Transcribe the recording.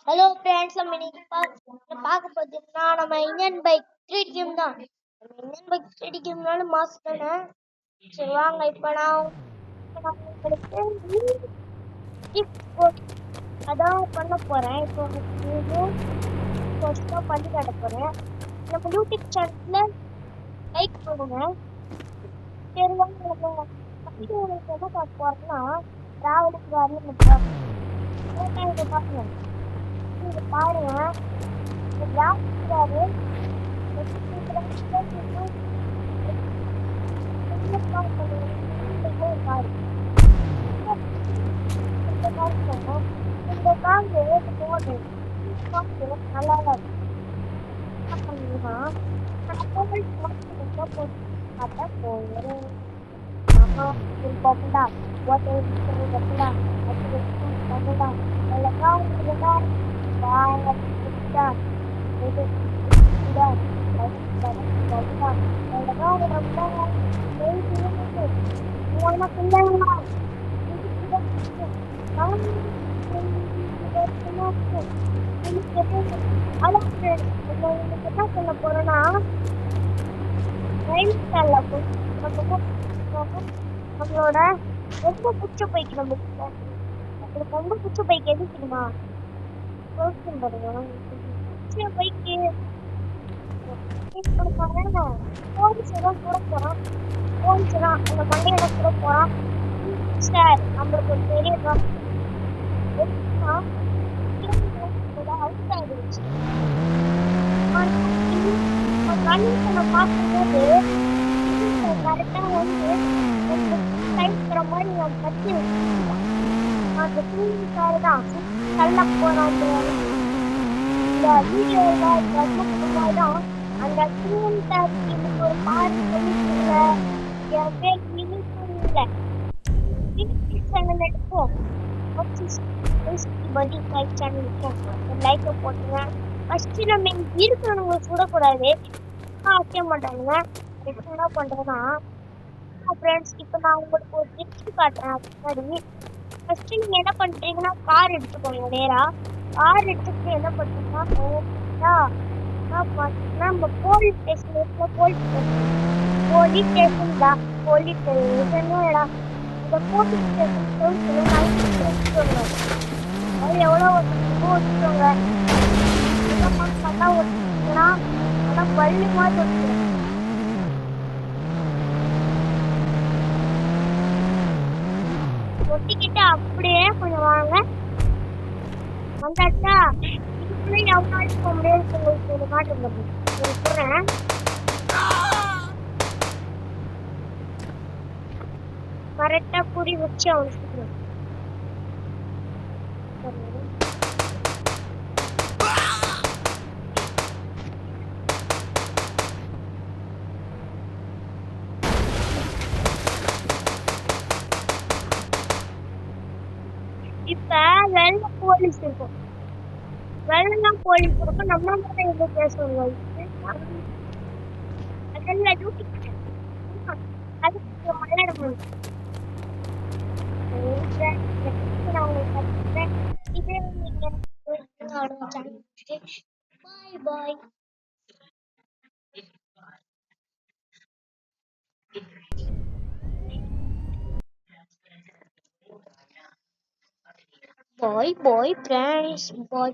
Hello friends, நம்ம இன்னைக்கு பார்க்க பார்த்தீங்கன்னா நம்ம இந்தியன் பைக் ஸ்ட்ரீட் கேம் தான். நம்ம இந்தியன் பைக் ஸ்ட்ரீட் கேம்னால மாஸ் தானே. சரி வாங்க, இப்போ நான் உங்களுக்கு அதான் பண்ண போறேன். இப்போ உங்களுக்கு ஃபர்ஸ்ட்டாக பண்ணி காட்ட போறேன். நம்ம யூடியூப் சேனல்ல லைக் பண்ணுங்க. சரி வாங்க, நம்ம ஃபர்ஸ்ட் உங்களுக்கு என்ன பார்க்க போறோம்னா டிராவலிங் வேலையை பாருங்க. நீங்க பாருங்க, யாரு இந்த காங்கு போடு நல்லா பண்ணீங்கன்னா போயிடும். Popular, what is popular? Popular, என்ன சொல்ல போறேன்னா நம்மளோட ரொம்ப பிடிச்ச பைக் நம்மளுக்கு ரொம்ப பிடிச்ச பைக் எது தெரியுமா? பிடிச்ச பைக்கு போலீஸ் தான் கூட போறான். போலீஸ் தான் அந்த மண்டையில கூட போறான். சார் நம்மளுக்கு ஒரு பெரிய அவுட் ஆயிடுச்சு. ரன்னிங் பண்ண பார்க்கும்போது கரெக்டா வந்து கைக்கிற மாதிரி நான் கட்டி அந்த சார் தான் தள்ள போறான். இந்த வீடியோல தான் அந்த டீமுக்கு ஒரு பாரு சொல்லிக்கல. என் பேர் மினிக்குள்ள சேனல் எடுப்போம். லைக் போட்டுங்க. ஃபர்ஸ்ட் நம்ம இருக்கிறவங்க சுடக்கூடாது, ஆக்க மாட்டாங்க. என்ன பண்றேன்னா ஃப்ரெண்ட்ஸ், இப்போ நான் உங்களுக்கு ஒரு டிப்ஸ் காட்டுறேன். முன்னாடி ஃபர்ஸ்ட் நீங்க என்ன பண்றீங்கன்னா கார் எடுத்துக்கோங்க. நேரா கார் எடுத்துட்டு என்ன பண்றீங்கன்னா நம்ம போலீஸ் ஸ்டேஷன் போலீஸ் ஸ்டேஷன் தான் போலீஸ் ஸ்டேஷன் இந்த போலீஸ் ஸ்டேஷன் அது எவ்வளோ வச்சுக்கோங்க. நல்லா ஓட்டினா ஆனா பள்ளி மாதிரி ஓட்டிக்கிறேன். ஒட்டிக்கிட்டு அப்படியே கொஞ்சம் வாங்க. வந்தாச்சா? இதுக்குள்ளே எவ்வளோ போக முடியாது. உங்களுக்கு ஒரு மாட்டு சொல்றேன். கரெக்டா குறி வச்சு அவனுக்கு இப்ப வெள்ள போலீஸ் இருக்கும். வெள்ளம் போலீஸ் இருக்கும். நம்ம மட்டும் எங்க பேசுவோம். அதெல்லாம் டியூட்டி அதுக்கு மலையாளம் பாய் பாய் பாய் பாய் ஃப்ரெண்ட்ஸ் பாய்.